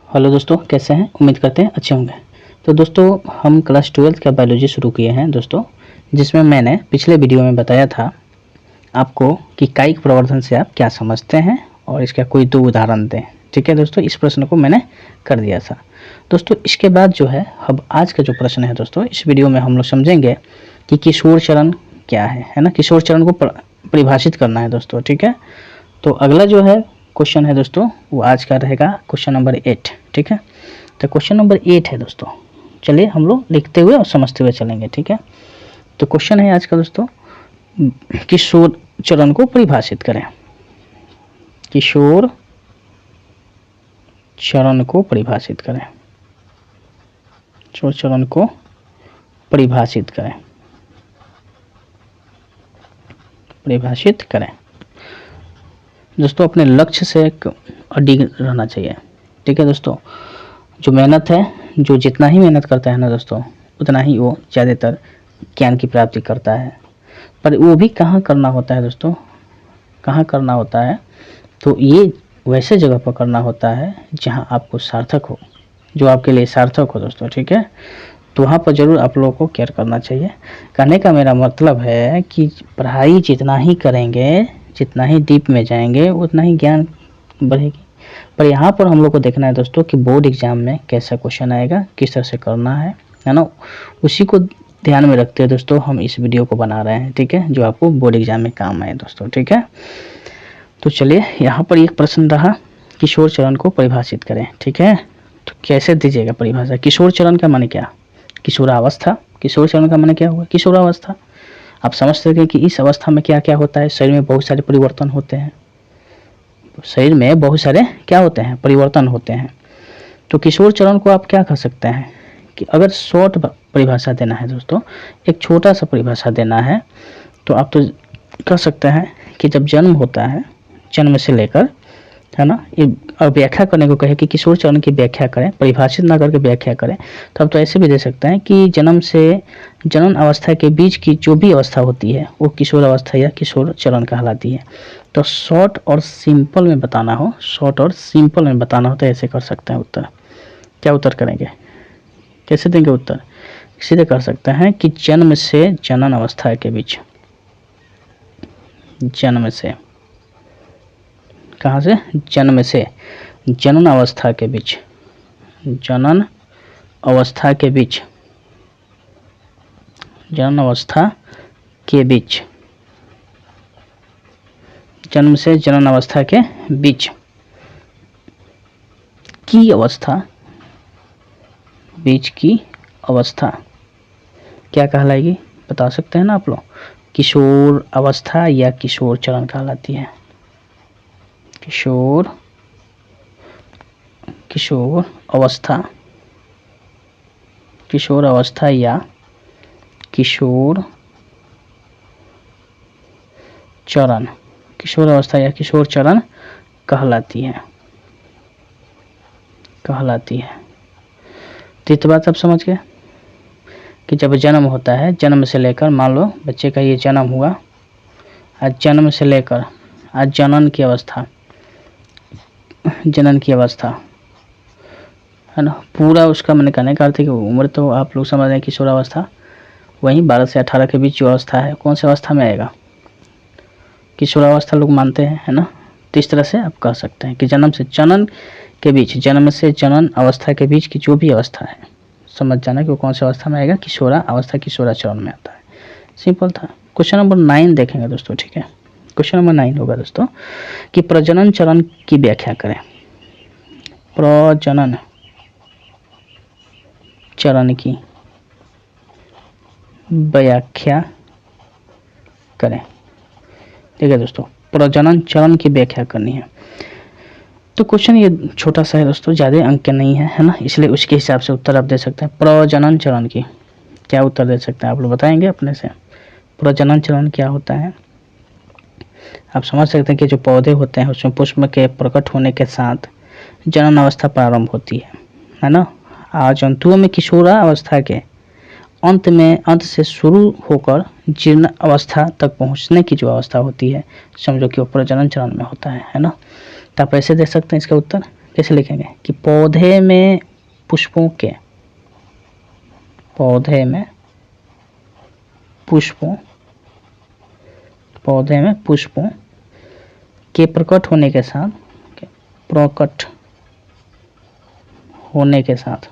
Hello दोस्तों, कैसे हैं? उम्मीद करते हैं अच्छे होंगे। तो दोस्तों, हम क्लास 12th का बायोलॉजी शुरू किए हैं दोस्तों, जिसमें मैंने पिछले वीडियो में बताया था आपको कि कायिक प्रवर्धन से आप क्या समझते हैं और इसका कोई 2 उदाहरण दें। ठीक है दोस्तों, इस प्रश्न को मैंने कर दिया था। दोस्तों, इसके बाद जो है अब आज का जो प्रश्न है दोस्तों, इस वीडियो में हम लोग समझेंगे कि किशोर चरण क्या है ना। किशोर चरण को परिभाषित करना है दोस्तों। ठीक है, तो अगला जो है क्वेश्चन है दोस्तों, वो आज का रहेगा क्वेश्चन नंबर 8। ठीक है, तो क्वेश्चन नंबर 8 है दोस्तों। चलिए हम लोग लिखते हुए और समझते हुए चलेंगे। ठीक है, तो क्वेश्चन है आज का दोस्तों, किशोर चरण को परिभाषित करें। किशोर चरण को परिभाषित करें। किशोर चरण को परिभाषित करें। परिभाषित करें दोस्तों, अपने लक्ष्य से अडिग रहना चाहिए। ठीक है दोस्तों, जो मेहनत है, जो जितना ही मेहनत करता है ना दोस्तों, उतना ही वो ज़्यादातर ज्ञान की प्राप्ति करता है। पर वो भी कहाँ करना होता है दोस्तों, कहाँ करना होता है? तो ये वैसे जगह पर करना होता है जहाँ आपको सार्थक हो, जो आपके लिए सार्थक हो दोस्तों। ठीक है, तो वहाँ पर ज़रूर आप लोगों को केयर करना चाहिए। कहने का मेरा मतलब है कि पढ़ाई जितना ही करेंगे, जितना ही डीप में जाएंगे, उतना ही ज्ञान बढ़ेगी। पर यहाँ पर हम लोग को देखना है दोस्तों कि बोर्ड एग्जाम में कैसा क्वेश्चन आएगा, किस तरह से करना है ना, उसी को ध्यान में रखते हुए दोस्तों हम इस वीडियो को बना रहे हैं। ठीक है, जो आपको बोर्ड एग्जाम में काम आए दोस्तों। ठीक है, तो चलिए यहाँ पर एक प्रश्न रहा, किशोर चरण को परिभाषित करें। ठीक है, तो कैसे दीजिएगा परिभाषा? किशोर चरण का माने क्या? किशोरावस्था। किशोर चरण का माने क्या हुआ? किशोरावस्था। आप समझ सकें कि इस अवस्था में क्या क्या होता है। शरीर में बहुत सारे परिवर्तन होते हैं। शरीर में बहुत सारे क्या होते हैं? परिवर्तन होते हैं। तो किशोर चरण को आप क्या कह सकते हैं कि अगर शॉर्ट परिभाषा देना है दोस्तों, एक छोटा सा परिभाषा देना है, तो आप तो कह सकते हैं कि जब जन्म होता है, जन्म से लेकर, है ना, ये व्याख्या करने को कहे कि किशोर चरण की व्याख्या करें, परिभाषित ना करके व्याख्या करें, तो आप तो ऐसे भी दे सकते हैं कि जन्म से जनन अवस्था के बीच की जो भी अवस्था होती है वो किशोर अवस्था या किशोर चरण कहलाती है। तो शॉर्ट और सिंपल में बताना हो, शॉर्ट और सिंपल में बताना हो तो ऐसे कर सकते हैं उत्तर। क्या उत्तर करेंगे? कैसे देंगे उत्तर? सीधे कर सकते हैं कि जन्म से जनन अवस्था के बीच। जन्म से, कहाँ से? जन्म से जनन अवस्था के बीच। जनन अवस्था के बीच। जनन अवस्था के बीच। जन्म से जनन अवस्था के बीच की अवस्था, बीच की अवस्था क्या कहलाएगी? बता सकते हैं ना आप लोग? किशोर अवस्था या किशोर चरण कहलाती है। किशोर अवस्था, किशोर अवस्था या किशोर चरण, किशोर अवस्था या किशोर चरण कहलाती है। तो इस बात आप समझ गए कि जब जन्म होता है, जन्म से लेकर, मान लो बच्चे का ये जन्म हुआ, आज जन्म से लेकर आज जनन की अवस्था, जनन की अवस्था, है ना, पूरा उसका मैंने कहने का अर्थ है कि उम्र तो आप लोग समझ रहे हैं किशोर अवस्था, वहीं 12 से 18 के बीच जो अवस्था है, कौन सी अवस्था में आएगा? किशोरावस्था लोग मानते हैं, है ना। तो इस तरह से आप कह सकते हैं कि जन्म से जनन के बीच, जन्म से जनन अवस्था के बीच की जो भी अवस्था है, समझ जाना कि वो कौन सी अवस्था में आएगा? किशोरा अवस्था, किशोरा चरण में आता है। सिंपल था। क्वेश्चन नंबर 9 देखेंगे दोस्तों। ठीक है, क्वेश्चन नंबर 9 होगा दोस्तों कि प्रजनन चरण की व्याख्या करें। प्रजनन चरण की व्याख्या करें। ठीक है दोस्तों, प्रजनन चरण की व्याख्या करनी है। तो क्वेश्चन ये छोटा सा है दोस्तों, ज़्यादा अंक के नहीं है ना, इसलिए उसके हिसाब से उत्तर आप दे सकते हैं। प्रजनन चरण की क्या उत्तर दे सकते हैं? आप लोग बताएंगे अपने से। प्रजनन चरण क्या होता है? आप समझ सकते हैं कि जो पौधे होते हैं उसमें पुष्प के प्रकट होने के साथ जनन अवस्था प्रारंभ होती है ना। जंतुओं में किशोरा अवस्था के अंत से शुरू होकर जीर्ण अवस्था तक पहुंचने की जो अवस्था होती है, समझो कि वो प्रजनन चरण में होता है ना। तो आप ऐसे दे सकते हैं इसका उत्तर। कैसे लिखेंगे कि पौधे में पुष्पों के, पौधे में पुष्पों, पौधे में पुष्पों के प्रकट होने के साथ, प्रकट होने के साथ,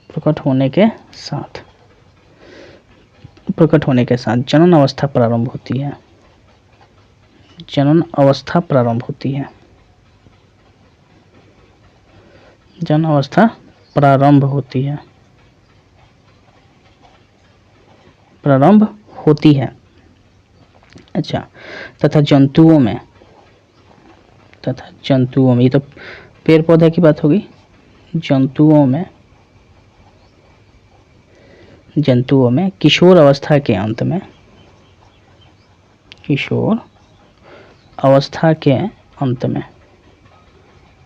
प्रकट होने के साथ, प्रकट होने के साथ जनन अवस्था प्रारंभ होती है, जनन अवस्था प्रारंभ होती है, जनन अवस्था प्रारंभ होती है, प्रारंभ होती है। अच्छा, तथा जंतुओं में, तथा जंतुओं में, ये तो पेड़ पौधे की बात होगी, जंतुओं में, जंतुओं में किशोर अवस्था के अंत में, किशोर अवस्था के अंत में,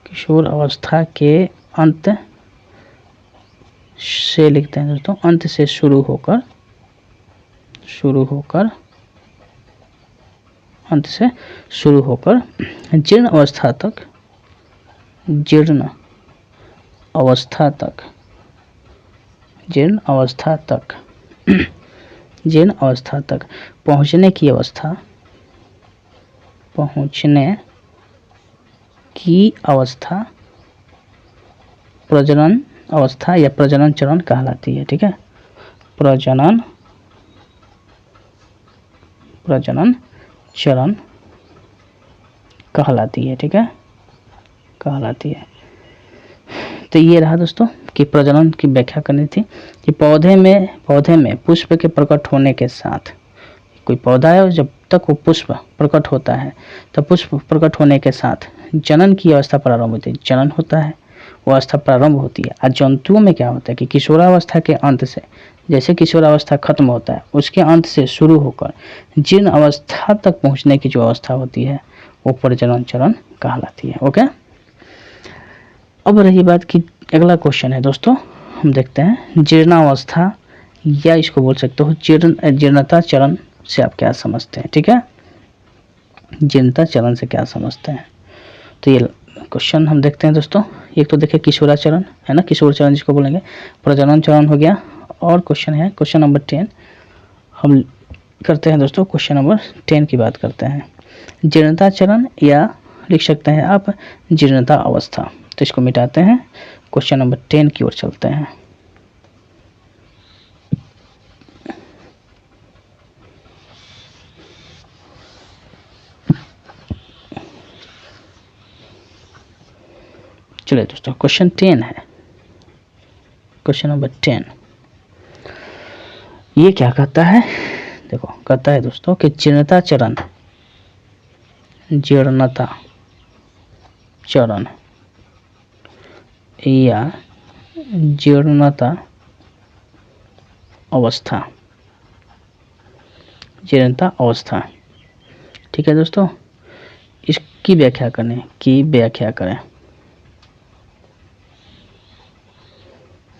किशोर अवस्था के अंत से लिखते हैं दोस्तों, अंत से शुरू होकर, शुरू होकर, अंत से शुरू होकर जीर्ण अवस्था तक, जीर्ण अवस्था तक, जीर्ण अवस्था तक, जीर्ण अवस्था तक पहुंचने की अवस्था, पहुंचने की अवस्था प्रजनन अवस्था या प्रजनन चरण कहलाती है। ठीक है, प्रजनन, प्रजनन चरण कहलाती है। ठीक है, कहलाती है। तो ये रहा दोस्तों कि प्रजनन की व्याख्या करनी थी कि पौधे में पुष्प के प्रकट होने के साथ, कोई पौधा है जब तक वो पुष्प प्रकट होता है तब पुष्प प्रकट होने के साथ जनन की अवस्था प्रारंभ होती है, जनन होता है, वो अवस्था प्रारंभ होती है। और जंतुओं में क्या होता है कि किशोरावस्था के अंत से, जैसे किशोरावस्था खत्म होता है उसके अंत से शुरू होकर जीर्ण अवस्था तक पहुंचने की जो अवस्था होती है वो प्रजनन चरण कहलाती है। ओके, अब रही बात की अगला क्वेश्चन है दोस्तों, हम देखते हैं जीर्णावस्था, या इसको बोल सकते हो जीर्णता चरण से आप क्या समझते हैं। ठीक है, जीर्णता चरण से क्या समझते हैं, तो ये क्वेश्चन हम देखते हैं दोस्तों। एक तो देखिए किशोराचरण है ना, किशोर चरण जिसको बोलेंगे, प्रजनन चरण हो गया, और क्वेश्चन है क्वेश्चन नंबर 10 हम करते हैं दोस्तों, क्वेश्चन नंबर 10 की बात करते हैं। जीर्णता चरण या लिख सकते हैं आप जीर्णता अवस्था, तो इसको मिटाते हैं, क्वेश्चन नंबर 10 की ओर चलते हैं। चलिए दोस्तों, क्वेश्चन 10 है, क्वेश्चन नंबर 10 ये क्या कहता है, देखो कहता है दोस्तों कि जीर्णता चरण, जीर्णता चरण या जीर्णता अवस्था, जीर्णता अवस्था। ठीक है दोस्तों, इसकी व्याख्या करने की व्याख्या करें,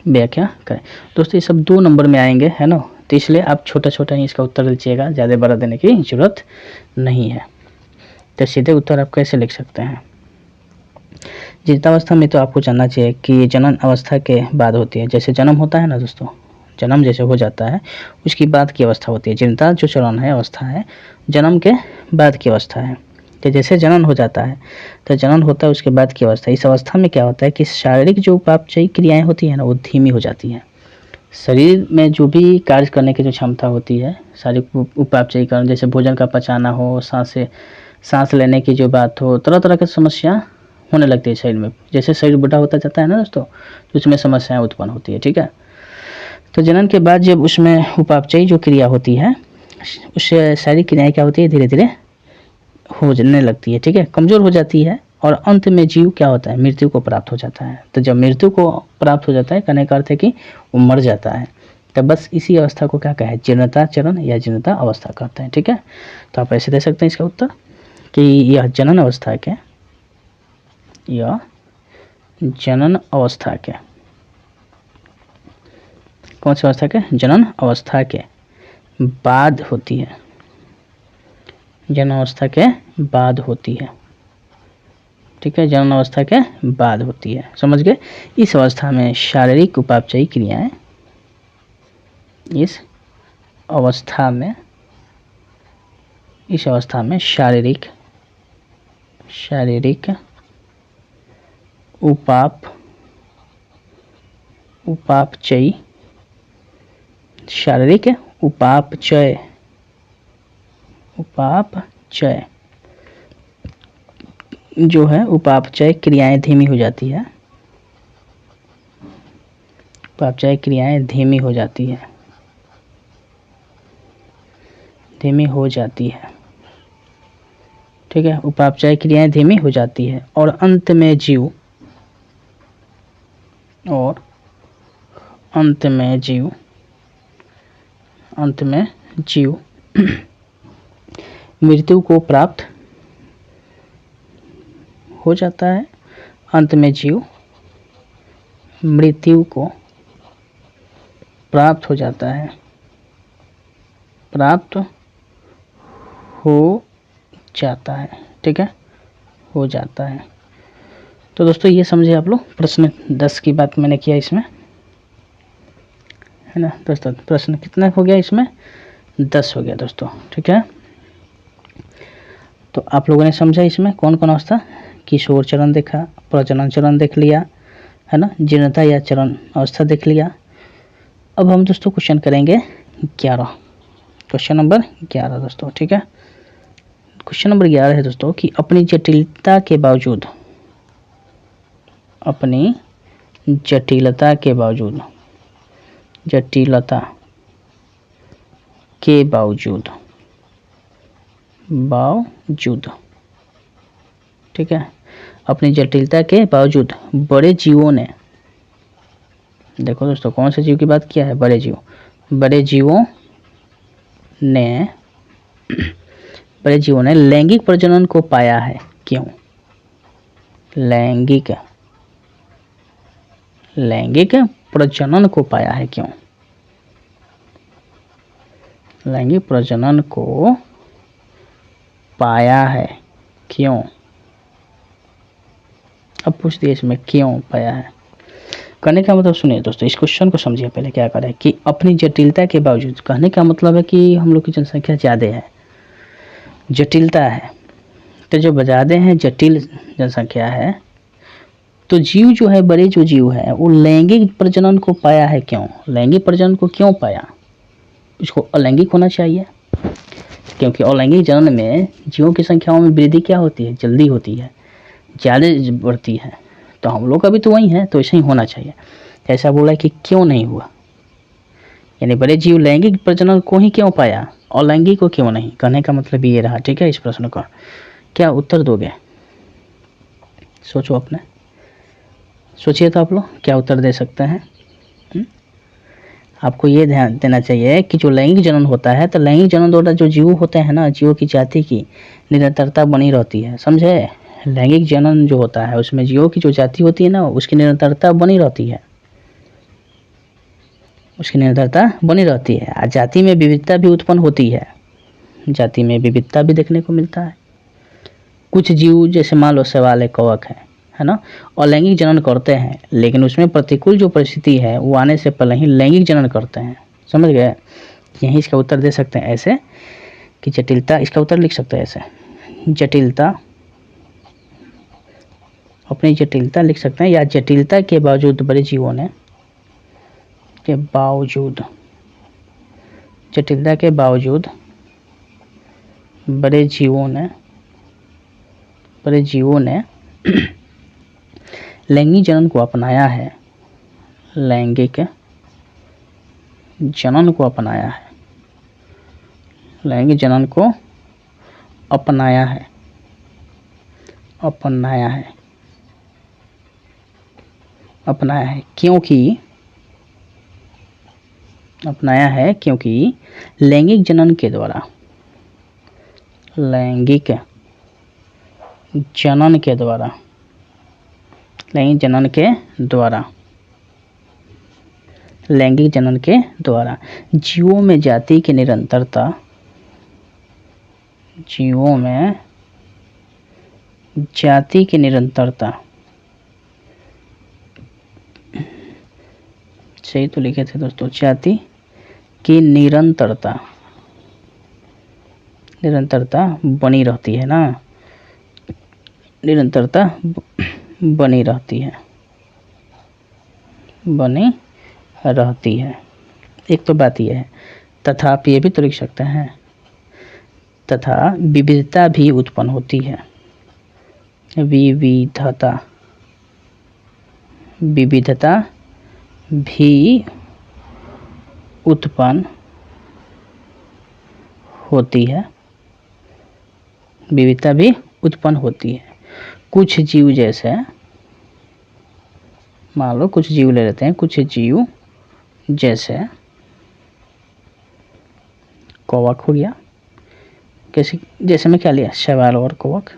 व्याख्या करें दोस्तों। ये सब 2 नंबर में आएंगे है ना, तो इसलिए आप छोटा छोटा ही इसका उत्तर दीजिएगा, ज़्यादा बड़ा देने की जरूरत नहीं है। तो सीधे उत्तर आप कैसे लिख सकते हैं, जीर्णावस्था में तो आपको जानना चाहिए कि ये जनन अवस्था के बाद होती है, जैसे जन्म होता है ना दोस्तों, जन्म जैसे हो जाता है उसकी बाद की अवस्था होती है। जीर्णता जो चरण है, अवस्था है, जन्म के बाद की अवस्था है। तो जैसे जनन हो जाता है तो जनन होता है उसके बाद की अवस्था, इस अवस्था में क्या होता है कि शारीरिक जो उपापचयी क्रियाएं होती है ना वो धीमी हो जाती हैं। शरीर में जो भी कार्य करने की जो क्षमता होती है, शारीरिक उपापचयी कारण, जैसे भोजन का पचाना हो, सांस लेने की जो बात हो, तरह तरह की समस्या होने लगती है शरीर में। जैसे शरीर बूढ़ा होता जाता है ना दोस्तों, तो उसमें समस्याएं उत्पन्न होती है। ठीक है, तो जनन के बाद जब उसमें उपापचयी जो क्रिया होती है, उससे शारीरिक क्रियाएं क्या होती है, धीरे धीरे हो जाने लगती है। ठीक है, कमज़ोर हो जाती है, और अंत में जीव क्या होता है, मृत्यु को प्राप्त हो जाता है। तो जब मृत्यु को प्राप्त हो जाता है, कहने का अर्थ है कि वो मर जाता है, तो बस इसी अवस्था को क्या कहे, जीर्णता चरण या जीर्णता अवस्था कहते हैं। ठीक है, तो आप ऐसे दे सकते हैं इसका उत्तर कि यह जनन अवस्था के, यह जनन अवस्था के, कौन सी अवस्था के, जनन अवस्था के बाद होती है, जनन अवस्था के बाद होती है। ठीक है, जनन अवस्था के बाद होती है, समझ गए। इस अवस्था में शारीरिक उपापचयी क्रियाएं, इस अवस्था में शारीरिक उपापचय जो है, उपापचय क्रियाएं धीमी हो जाती है, उपापचय क्रियाएं धीमी हो जाती है, ठीक है, उपापचय क्रियाएं धीमी हो जाती है और अंत में जीव मृत्यु को प्राप्त हो जाता है, अंत में जीव मृत्यु को प्राप्त हो जाता है, ठीक है, हो जाता है। तो दोस्तों ये समझे आप लोग, प्रश्न 10 की बात मैंने किया इसमें, है ना दोस्तों। प्रश्न कितना हो गया इसमें, 10 हो गया दोस्तों, ठीक है। तो आप लोगों ने समझा इसमें कौन कौन अवस्था, किशोर चरण देखा, प्रजनन चरण देख लिया, है ना, जीर्णता या चरण अवस्था देख लिया। अब हम दोस्तों क्वेश्चन करेंगे 11, क्वेश्चन नंबर 11 दोस्तों, ठीक है। क्वेश्चन नंबर 11 है दोस्तों कि अपनी जटिलता के बावजूद ठीक है, अपनी जटिलता के बावजूद बड़े जीवों ने, देखो दोस्तों कौन से जीव की बात किया है, बड़े जीवों ने लैंगिक प्रजनन को पाया है, क्यों? लैंगिक प्रजनन को पाया है, क्यों? लैंगिक प्रजनन को पाया है, क्यों? अब पूछ दिए इसमें क्यों पाया है, कहने का मतलब सुनिए दोस्तों, इस क्वेश्चन को समझिए पहले क्या करें कि अपनी जटिलता के बावजूद, कहने का मतलब है कि हम लोग की जनसंख्या ज़्यादा है, जटिलता है, तो जो ज़्यादा है जटिल जनसंख्या है, तो जीव जो है, बड़े जो जीव है वो लैंगिक प्रजनन को पाया है, क्यों? लैंगिक प्रजनन को क्यों पाया? इसको अलैंगिक होना चाहिए, क्योंकि अलैंगिक जनन में जीवों की संख्याओं में वृद्धि क्या होती है, जल्दी होती है, ज़्यादा बढ़ती है। तो हम लोग का भी तो वही है, तो ऐसा ही होना चाहिए। ऐसा बोला कि क्यों नहीं हुआ, यानी बड़े जीव लैंगिक प्रजनन को ही क्यों पाया, अलैंगिक को क्यों नहीं, कहने का मतलब ये रहा, ठीक है। इस प्रश्न का क्या उत्तर दोगे, सोचो, अपने सोचिए तो आप लोग क्या उत्तर दे सकते हैं। आपको ये ध्यान देना चाहिए कि जो लैंगिक जनन होता है, तो लैंगिक जनन द्वारा जो जीव होते हैं ना, जीवों की जाति की निरंतरता बनी रहती है, समझे। लैंगिक जनन जो होता है उसमें जीवों की जो जाति होती है ना, उसकी निरंतरता बनी रहती है, और जाति में विविधता भी उत्पन्न होती है, जाति में विविधता भी देखने को मिलता है। कुछ जीव जैसे मान लो शैवाल है, कवक है ना, और लैंगिक जनन करते हैं, लेकिन उसमें प्रतिकूल जो परिस्थिति है वो आने से पहले ही लैंगिक जनन करते हैं, समझ गए। यही इसका उत्तर दे सकते हैं ऐसे कि जटिलता, इसका उत्तर लिख सकते हैं ऐसे, जटिलता, अपनी जटिलता लिख सकते हैं, या जटिलता के बावजूद बड़े जीवों ने, जटिलता के बावजूद बड़े जीवों ने लैंगिक जनन को अपनाया है, लैंगिक जनन को अपनाया है, लैंगिक जनन को अपनाया है, क्योंकि लैंगिक जनन के द्वारा, लैंगिक जनन के द्वारा जीवों में जाति की निरंतरता, जाति की निरंतरता, सही तो लिखे थे दोस्तों, जाति की निरंतरता, निरंतरता बनी रहती है ना, निरंतरता बनी रहती है, बनी रहती है। एक तो बात यह है, तथा आप ये भी तो लिख सकते हैं, तथा विविधता भी उत्पन्न होती है, विविधता, विविधता भी उत्पन्न होती है, विविधता भी उत्पन्न होती है। कुछ जीव जैसे, मान लो कुछ जीव ले लेते हैं, कुछ जीव जैसे कौवक हो गया, कैसे, जैसे में क्या लिया, शैवाल और कौवक,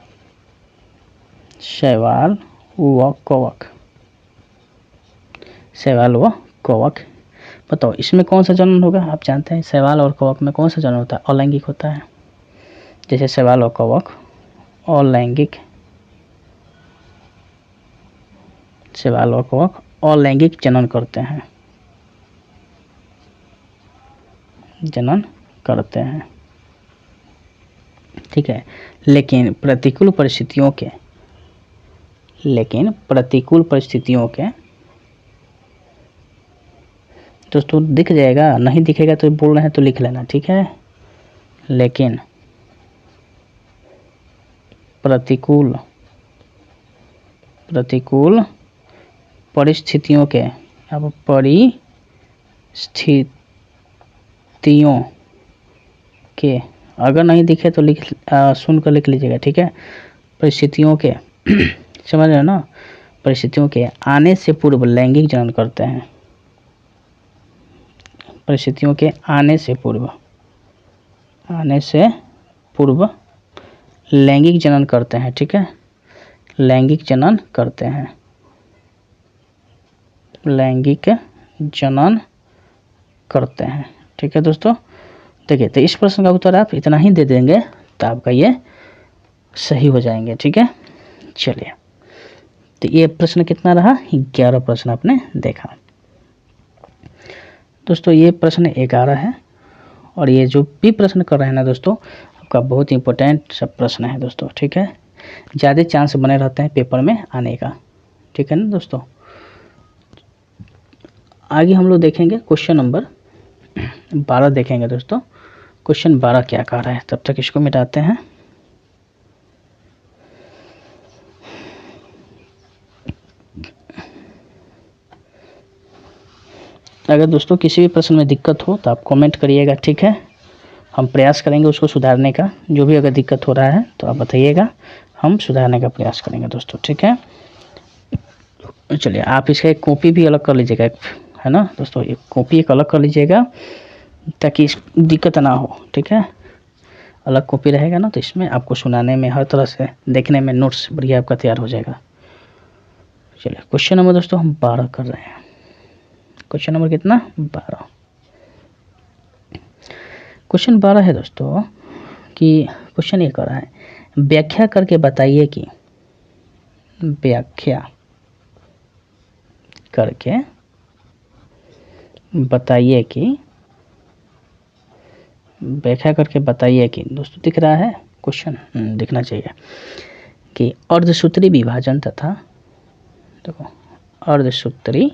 शैवाल व कौवक, शैवाल व कौवक। बताओ इसमें कौन सा जनन होगा, आप जानते हैं शैवाल और कौवक में कौन सा जनन होता है, अलैंगिक होता है। जैसे शैवाल और कौवक अलैंगिक, शैवाल और कौवक अलैंगिक जनन करते हैं, जनन करते हैं, ठीक है। लेकिन प्रतिकूल परिस्थितियों के, लेकिन प्रतिकूल परिस्थितियों के, दोस्तों दिख जाएगा, नहीं दिखेगा तो बोल रहे हैं तो लिख लेना, ठीक है। लेकिन प्रतिकूल, प्रतिकूल परिस्थितियों के, अब परिस्थितियों के, अगर नहीं दिखे तो लिख सुनकर लिख लीजिएगा, ठीक है। परिस्थितियों के समझ रहे हो ना, परिस्थितियों के आने से पूर्व लैंगिक जनन करते हैं, परिस्थितियों के आने से पूर्व, आने से पूर्व लैंगिक जनन करते हैं, ठीक है, लैंगिक जनन करते हैं, लैंगिक जनन करते हैं, ठीक है दोस्तों। देखिए तो इस प्रश्न का उत्तर आप इतना ही दे देंगे तो आपका ये सही हो जाएंगे, ठीक है। चलिए तो ये प्रश्न कितना रहा, 11 प्रश्न आपने देखा दोस्तों, ये प्रश्न 11 है। और ये जो भी प्रश्न कर रहे हैं ना दोस्तों, आपका बहुत इंपॉर्टेंट सब प्रश्न है दोस्तों, ठीक है। ज़्यादा चांस बने रहते हैं पेपर में आने का, ठीक है ना दोस्तों। आगे हम लोग देखेंगे क्वेश्चन नंबर 12 देखेंगे दोस्तों। क्वेश्चन 12 क्या कह रहा है, तब तक इसको मिटाते हैं। अगर दोस्तों किसी भी प्रश्न में दिक्कत हो तो आप कमेंट करिएगा, ठीक है। हम प्रयास करेंगे उसको सुधारने का, जो भी अगर दिक्कत हो रहा है तो आप बताइएगा, हम सुधारने का प्रयास करेंगे दोस्तों, ठीक है। चलिए आप इसका एक कॉपी भी अलग कर लीजिएगा, है ना दोस्तों, एक कॉपी एक अलग कर लीजिएगा ताकि इस दिक्कत ना हो, ठीक है। अलग कॉपी रहेगा ना तो इसमें आपको सुनाने में, हर तरह से देखने में नोट्स बढ़िया आपका तैयार हो जाएगा। चलिए क्वेश्चन नंबर दोस्तों हम 12 कर रहे हैं। क्वेश्चन नंबर कितना, 12। क्वेश्चन 12 है दोस्तों कि क्वेश्चन ये कर रहा है, व्याख्या करके बताइए कि, व्याख्या करके बताइए कि, व्याख्या करके बताइए कि, दोस्तों दिख रहा है क्वेश्चन, दिखना चाहिए, कि अर्धसूत्री विभाजन तथा, देखो अर्धसूत्री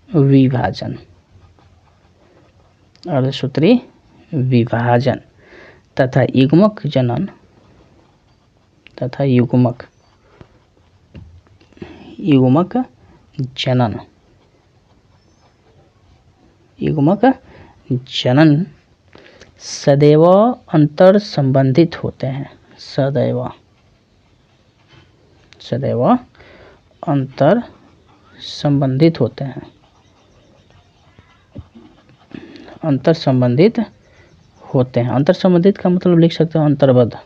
विभाजन, अर्धसूत्री विभाजन तथा युग्मक जनन, तथा युग्मक, युग्मक जनन, युग्मक जनन सदैव अंतर संबंधित होते हैं, सदैव, सदैव अंतर संबंधित होते हैं, अंतर संबंधित होते हैं। अंतर संबंधित का मतलब लिख सकते हो अंतर्बद्ध,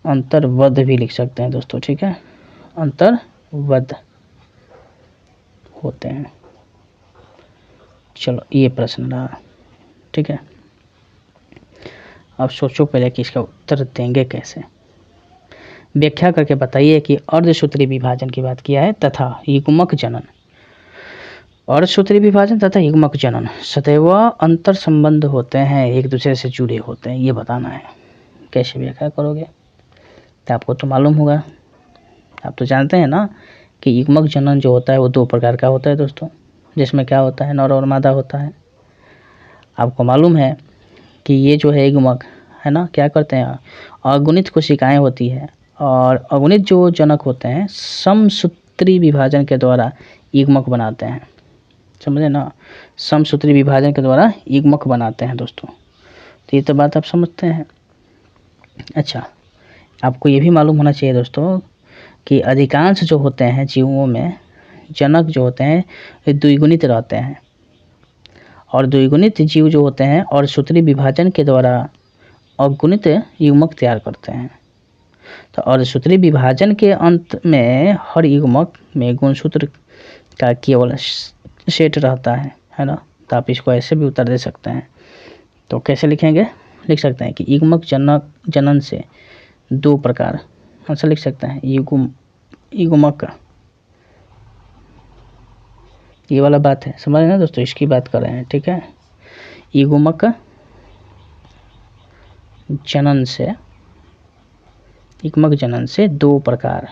अंतर्बद्ध भी लिख सकते हैं दोस्तों, ठीक है, अंतर्बद्ध होते हैं। चलो ये प्रश्न रहा, ठीक है। अब सोचो पहले कि इसका उत्तर देंगे कैसे। व्याख्या करके बताइए कि अर्धसूत्री विभाजन की बात किया है तथा युग्मक जनन। अर्धसूत्री विभाजन तथा युग्मक जनन सदैव अंतर संबंध होते हैं, एक दूसरे से जुड़े होते हैं, ये बताना है। कैसे व्याख्या करोगे तो आपको तो मालूम होगा, आप तो जानते हैं ना कि युग्मक जनन जो होता है वो 2 प्रकार का होता है दोस्तों, जिसमें क्या होता है, नर और मादा होता है। आपको मालूम है कि ये जो है युग्मक है ना, क्या करते हैं, अगुणित कोशिकाएं होती है और अगुणित जो जनक होते हैं समसूत्री विभाजन के द्वारा युग्मक बनाते हैं, समझे ना, समसूत्री विभाजन के द्वारा युग्मक बनाते हैं दोस्तों। तो ये तो बात आप समझते हैं। अच्छा, आपको ये भी मालूम होना चाहिए दोस्तों कि अधिकांश जो होते हैं जीवों में जनक जो होते हैं ये द्विगुणित रहते हैं, और द्विगुणित जीव जो होते हैं और सूत्री विभाजन के द्वारा अगुणित युग्मक तैयार करते हैं। तो अर्धसूत्री विभाजन के अंत में हर युग्मक में गुणसूत्र का केवल सेट रहता है ना। तो आप इसको ऐसे भी उत्तर दे सकते हैं। तो कैसे लिखेंगे, लिख सकते हैं कि युग्मक जनन से 2 प्रकार, ऐसा लिख सकते हैं युग्मक, ये वाला बात है, समझ रहे हैं दोस्तों, इसकी बात कर रहे हैं, ठीक है। युग्मक जनन से 2 प्रकार,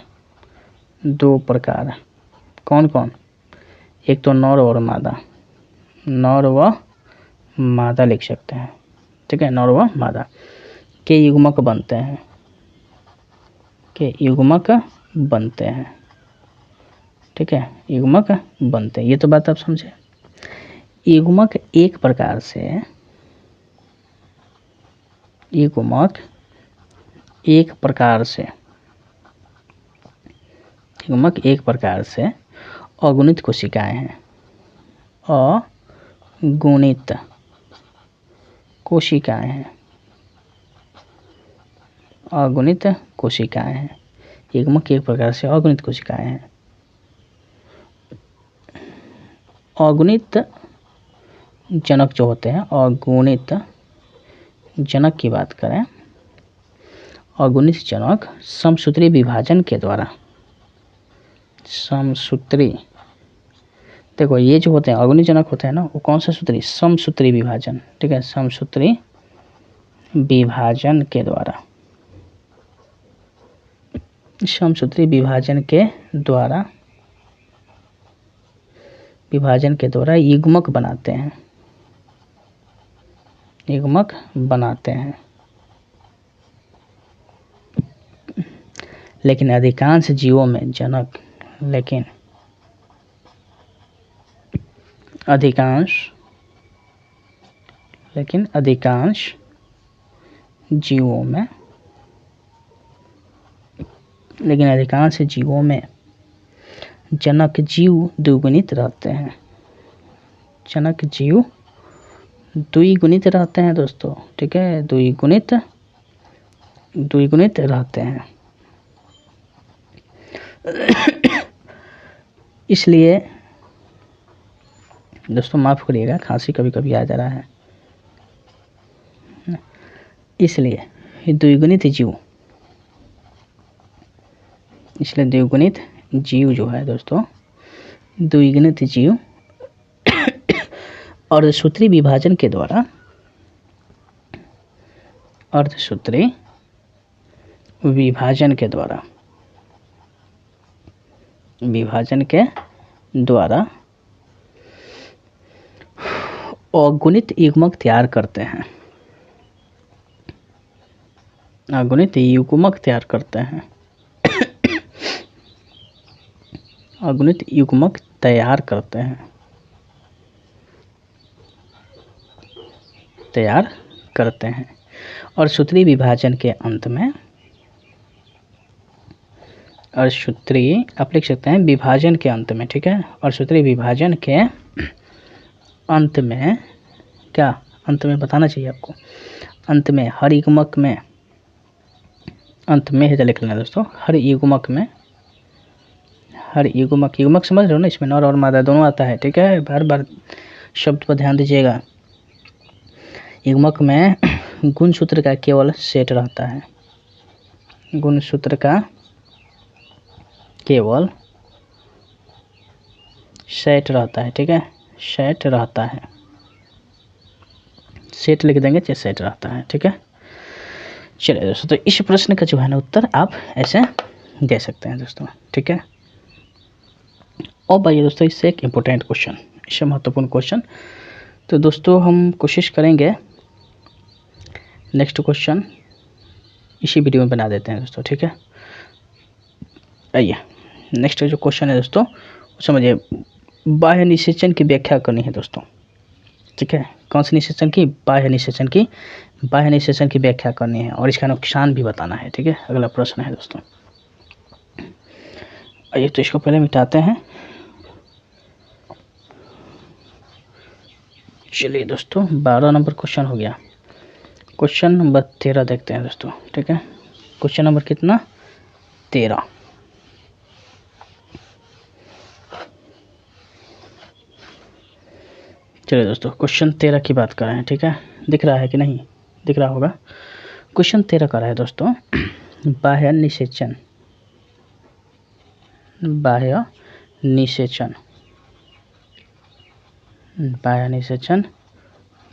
कौन कौन, एक तो नर और मादा, नर व मादा लिख सकते हैं, ठीक है, नर व मादा के युग्मक बनते हैं, ठीक है, युग्मक बनते हैं, ये तो बात आप समझे। युग्मक एक प्रकार से अगुणित कोशिकाएं हैं, अगुणित कोशिकाएं हैं, युग्मक एक प्रकार से अगुणित कोशिकाएं हैं। अगुणित जनक जो होते हैं, अगुणित जनक की बात करें, अगुणित जनक समसूत्री विभाजन के द्वारा, समसूत्री, देखो ये जो होते हैं अगुणित जनक होते हैं ना, वो कौन सा सूत्री, समसूत्री विभाजन, ठीक है, समसूत्री विभाजन के द्वारा, समसूत्री विभाजन के द्वारा युग्मक बनाते हैं, लेकिन अधिकांश जीवों में जनक, अधिकांश जीवों में जनक जीव द्विगुणित रहते हैं, दोस्तों, ठीक है, द्विगुणित रहते हैं। इसलिए दोस्तों माफ़ करिएगा, खांसी कभी कभी आ जा रहा है, इसलिए द्विगुणित जीव जो है दोस्तों, द्विगुणित जीव अर्धसूत्री विभाजन के द्वारा अगुणित युग्मक तैयार करते हैं, अगुणित युग्मक तैयार करते हैं और सूत्री विभाजन के अंत में, और सूत्री आप लिख सकते हैं विभाजन के अंत में, ठीक है, और सूत्री विभाजन के अंत में क्या, अंत में बताना चाहिए आपको, अंत में हर युग्मक में, अंत में है लिख लेना दोस्तों, हर युग्मक समझ रहे हो ना, इसमें नर और मादा दोनों आता है, ठीक है, बार बार शब्द पर ध्यान दीजिएगा। युग्मक में गुणसूत्र का केवल सेट रहता है, गुणसूत्र का केवल सेट रहता है, ठीक है, सेट रहता है, सेट लिख देंगे चाहे सेट रहता है, ठीक है। चलिए दोस्तों, तो इस प्रश्न का जो है ना उत्तर आप ऐसे दे सकते हैं दोस्तों, ठीक है। और भाई दोस्तों, इससे एक इम्पोर्टेंट क्वेश्चन, इससे महत्वपूर्ण क्वेश्चन, तो दोस्तों हम कोशिश करेंगे नेक्स्ट क्वेश्चन इसी वीडियो में बना देते हैं दोस्तों, ठीक है। आइए नेक्स्ट जो क्वेश्चन है दोस्तों, समझिए, बाह्य निषेचन की व्याख्या करनी है दोस्तों, ठीक है। कौन सी निषेचन की? बाह्य निषेचन की, बाह्य निषेचन की व्याख्या करनी है और इसका नुकसान भी बताना है, ठीक है। अगला प्रश्न है दोस्तों, आइए तो इसको पहले मिटाते हैं। चलिए दोस्तों, 12 नंबर क्वेश्चन हो गया। क्वेश्चन नंबर 13 देखते हैं दोस्तों, ठीक है। क्वेश्चन नंबर कितना? 13। चलिए दोस्तों, क्वेश्चन 13 की बात कर रहे हैं, ठीक है। दिख रहा है कि नहीं? दिख रहा होगा। क्वेश्चन 13 का रहा है दोस्तों, बाह्य निषेचन, बाह्य निषेचन, बाह्य निषेचन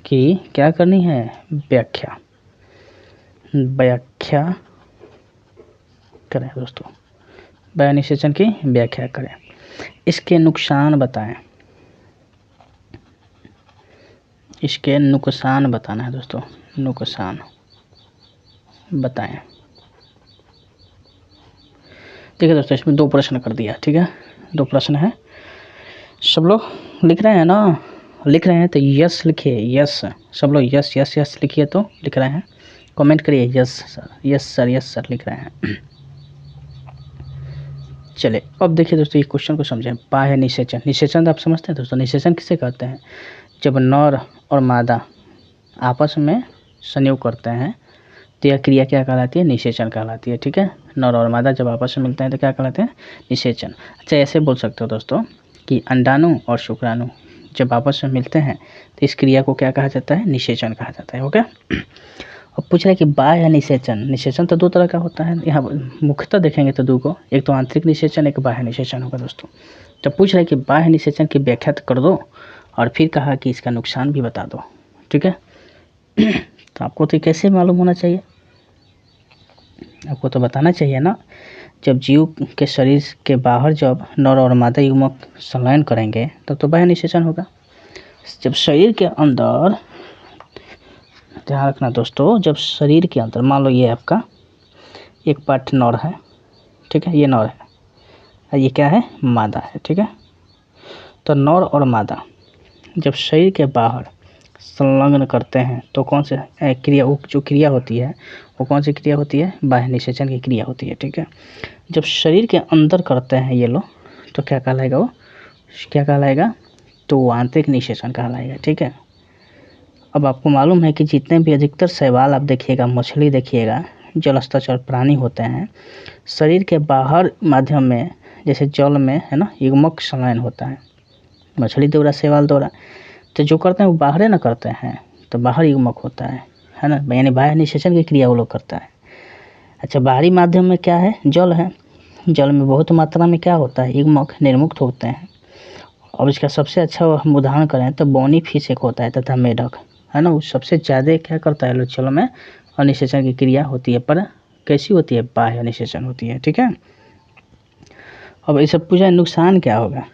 की क्या करनी है? व्याख्या, व्याख्या करें दोस्तों, बाह्य निषेचन की व्याख्या करें, इसके नुकसान बताएं, इसके नुकसान बताना है दोस्तों, नुकसान बताएं। ठीक है दोस्तों, इसमें 2 प्रश्न कर दिया, ठीक है, 2 प्रश्न है। सब लोग लिख रहे हैं ना? लिख रहे हैं तो यस लिखिए, यस, सब लोग यस यस यस लिखिए, तो लिख रहे हैं कमेंट करिए yes sir, yes sir, yes sir लिख रहे हैं। चलिए अब देखिए दोस्तों, ये क्वेश्चन को समझें। बाह्य निषेचन, निषेचन तो आप समझते हैं दोस्तों, निषेचन किसे कहते हैं? जब नर और मादा आपस में संयोग करते हैं तो यह क्रिया क्या कहलाती है? निषेचन कहलाती है, ठीक है। नर और मादा जब आपस में मिलते हैं तो क्या कहलाते हैं? निषेचन। अच्छा, ऐसे बोल सकते हो दोस्तों कि अंडाणु और शुक्राणु जब आपस में मिलते हैं तो इस क्रिया को क्या कहा जाता है? निषेचन कहा जाता है, ओके। अब पूछ रहा है कि बाह्य निषेचन, निषेचन तो 2 तरह का होता है, यहाँ मुख्यतः देखेंगे तो 2 को, एक तो आंतरिक निषेचन, एक बाह्य निषेचन होगा दोस्तों। तो पूछ रहा है कि बाह्य निषेचन की व्याख्या तो कर दो और फिर कहा कि इसका नुकसान भी बता दो, ठीक है। तो आपको तो कैसे मालूम होना चाहिए? आपको तो बताना चाहिए ना। जब जीव के शरीर के बाहर जब नर और मादा युग्मक संलयन करेंगे तब तो बाह्य निषेचन होगा। जब शरीर के अंदर, ध्यान रखना दोस्तों, जब शरीर के अंदर मान लो ये आपका एक पार्ट नर है, ठीक है, ये नर है और ये क्या है? मादा है, ठीक है। तो नर और मादा जब शरीर के बाहर संलग्न करते हैं तो कौन से क्रिया, जो क्रिया होती है वो कौन सी क्रिया होती है? बाह्य निषेचन की क्रिया होती है, ठीक है। जब शरीर के अंदर करते हैं ये लोग तो क्या कहलाएगा? वो क्या कहलाएगा? तो वो आंतरिक निषेचन कहलाएगा, ठीक है। अब आपको मालूम है कि जितने भी अधिकतर शैवाल आप देखिएगा, मछली देखिएगा, जलचर प्राणी होते हैं, शरीर के बाहर माध्यम में, जैसे जल में है ना, युग्मक संलयन होता है, मछली द्वारा, शैवाल द्वारा, तो जो करते हैं वो बाहर ना करते हैं तो बाहर युग्मक होता है ना, यानी बाह्य निषेचन की क्रिया वो लोग करता है। अच्छा, बाहरी माध्यम में क्या है? जल है, जल में बहुत मात्रा में क्या होता है? युग्मक निर्मुक्त होते हैं। और इसका सबसे अच्छा हम उदाहरण करें तो बोनी फिश एक होता है तथा मेढक, है ना, वो सबसे ज़्यादा क्या करता है? जल में अनिषेचन की क्रिया होती है, पर कैसी होती है? बाह्य निषेचन होती है, ठीक है। अब इसे पूछा नुकसान क्या होगा,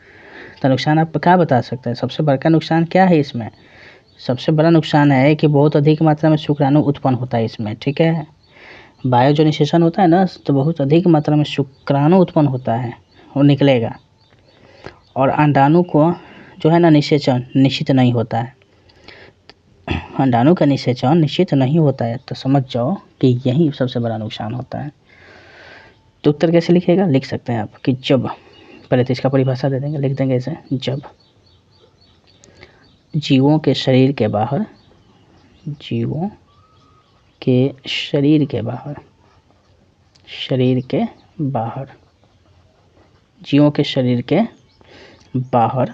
तो नुकसान आप क्या बता सकते हैं? सबसे बड़ा नुकसान क्या है इसमें? सबसे बड़ा नुकसान है कि बहुत अधिक मात्रा में शुक्राणु उत्पन्न होता है इसमें, ठीक है। बाह्य जो निषेचन होता है ना, तो बहुत अधिक मात्रा में शुक्राणु उत्पन्न होता है, वो निकलेगा, और अंडाणु को जो है ना निषेचन निश्चित नहीं होता है, अंडाणु का निषेचन निश्चित नहीं होता है, तो समझ जाओ कि यही सबसे बड़ा नुकसान होता है। तो उत्तर कैसे लिखिएगा? लिख सकते हैं आप कि जब, पहले तो इसका परिभाषा दे देंगे, लिख देंगे इसे, जब जीवों के शरीर के बाहर, जीवों के शरीर के बाहर, शरीर के बाहर, जीवों के शरीर के बाहर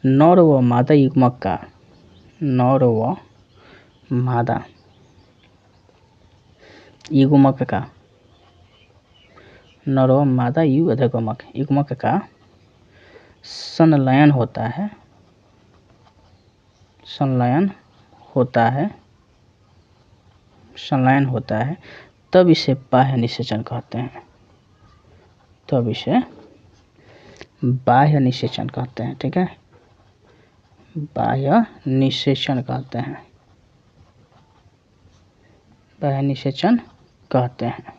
नर व मादा युग्मक का, नर व मादा युग्मक का नरो मादा यु अधगमक, युग्मक का संलयन होता है, संलयन होता है, संलयन होता है, तब इसे बाह्य निषेचन कहते हैं, तब इसे बाह्य निषेचन कहते हैं। ठीक है, बाह्य निषेचन कहते हैं, बाह्य निषेचन कहते हैं।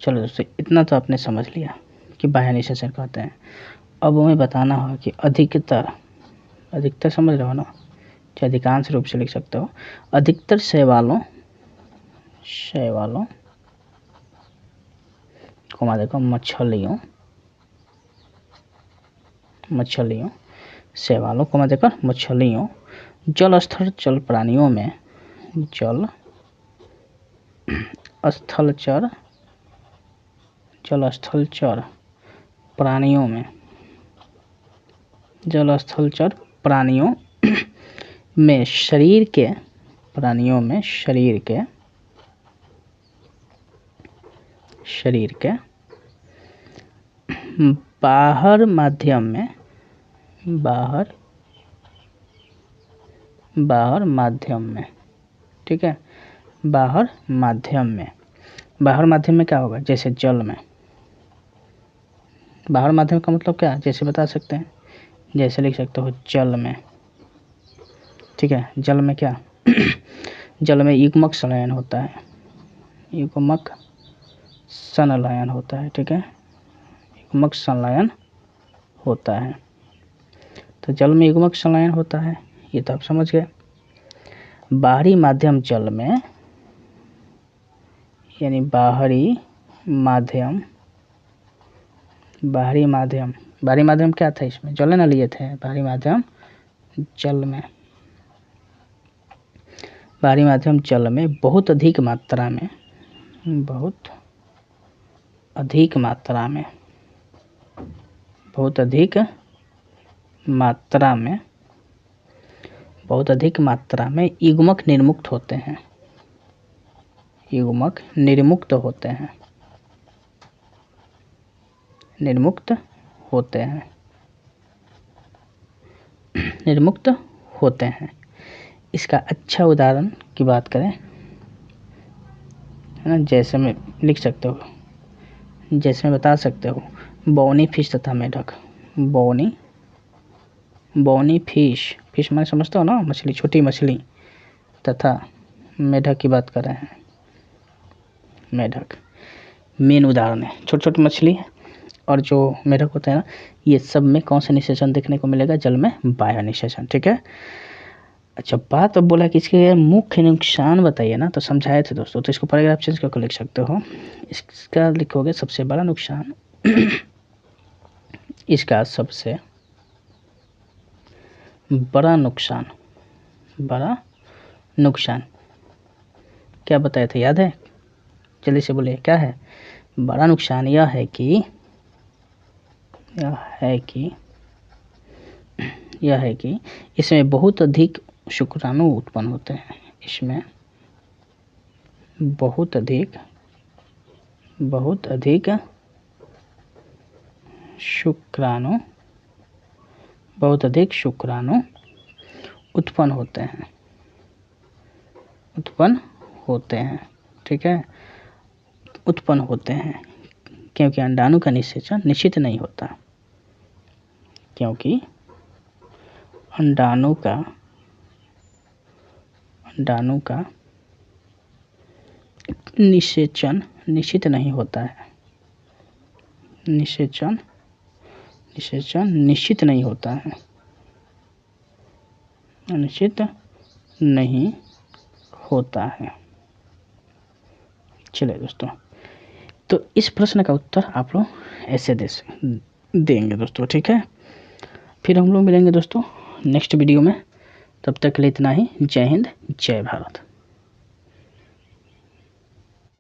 चलो दोस्तों, इतना तो आपने समझ लिया कि बाह्य निषेचन कहते हैं। अब हमें बताना होगा कि अधिकतर, अधिकतर समझ रहे हो ना, कि अधिकांश रूप से लिख सकते हो, अधिकतर शैवालों, शैवालों को देखो मछलियों, मछलियों, शैवालों को देखो मछलियों, जल स्थल चल प्राणियों में, जल स्थलचर, जल स्थलचर प्राणियों में, जल स्थलचर प्राणियों में शरीर के, प्राणियों में शरीर के, शरीर के बाहर माध्यम में, बाहर, बाहर माध्यम में, ठीक है, बाहर माध्यम में, बाहर माध्यम में क्या होगा, जैसे जल में, बाहर माध्यम का मतलब क्या, जैसे बता सकते हैं, जैसे लिख सकते हो जल में, ठीक है, जल में क्या जल में युग्मक संलयन होता है, युग्मक संलयन होता है, ठीक है, युग्मक संलयन होता है। तो जल में युग्मक संलयन होता है, ये तो आप समझ गए। बाहरी माध्यम जल में, यानी बाहरी माध्यम, बाहरी माध्यम, बाहरी माध्यम क्या था इसमें, जल ना लिए थे, बाहरी माध्यम जल में, बाहरी माध्यम जल में बहुत अधिक मात्रा में, बहुत अधिक मात्रा में, बहुत अधिक मात्रा में, बहुत अधिक मात्रा में युग्मक निर्मुक्त होते हैं, युग्मक निर्मुक्त होते हैं, निर्मुक्त होते हैं, निर्मुक्त होते हैं। इसका अच्छा उदाहरण की बात करें, है ना, जैसे में लिख सकते हो, जैसे में बता सकते हो, बोनी फिश तथा मेढक, बोनी, बोनी फिश, फिश मैंने समझते हो ना, मछली, छोटी मछली, तथा मेढक की बात कर रहे हैं, मेढक मेन उदाहरण है, छोटी छोटी मछली है, और जो मेढक होता है ना, ये सब में कौन सा निषेचन देखने को मिलेगा, जल में बाह्य निषेचन। ठीक है, अच्छा बात अब बोला कि इसके मुख्य नुकसान बताइए ना, तो समझाए थे दोस्तों, तो इसको पैराग्राफ चेंज करके लिख सकते हो, इसका लिखोगे सबसे बड़ा नुकसान इसका सबसे बड़ा नुकसान, बड़ा नुकसान क्या बताए थे, याद है, जल्दी से बोलिए क्या है, बड़ा नुकसान यह है कि, यह है कि, यह है कि इसमें बहुत अधिक शुक्राणु उत्पन्न होते हैं, इसमें बहुत अधिक, बहुत अधिक शुक्राणु, बहुत अधिक शुक्राणु उत्पन्न होते हैं, उत्पन्न होते हैं, ठीक है, उत्पन्न होते हैं, क्योंकि अंडाणु का निषेचन निश्चित नहीं होता, क्योंकि अंडाणु का, अंडाणु का निषेचन निश्चित नहीं होता है, निषेचन, निषेचन निश्चित नहीं होता है, निश्चित नहीं होता है। चलिए दोस्तों, तो इस प्रश्न का उत्तर आप लोग ऐसे देंगे दोस्तों, ठीक है। फिर हम लोग मिलेंगे दोस्तों नेक्स्ट वीडियो में, तब तक के लिए इतना ही। जय हिंद, जय भारत।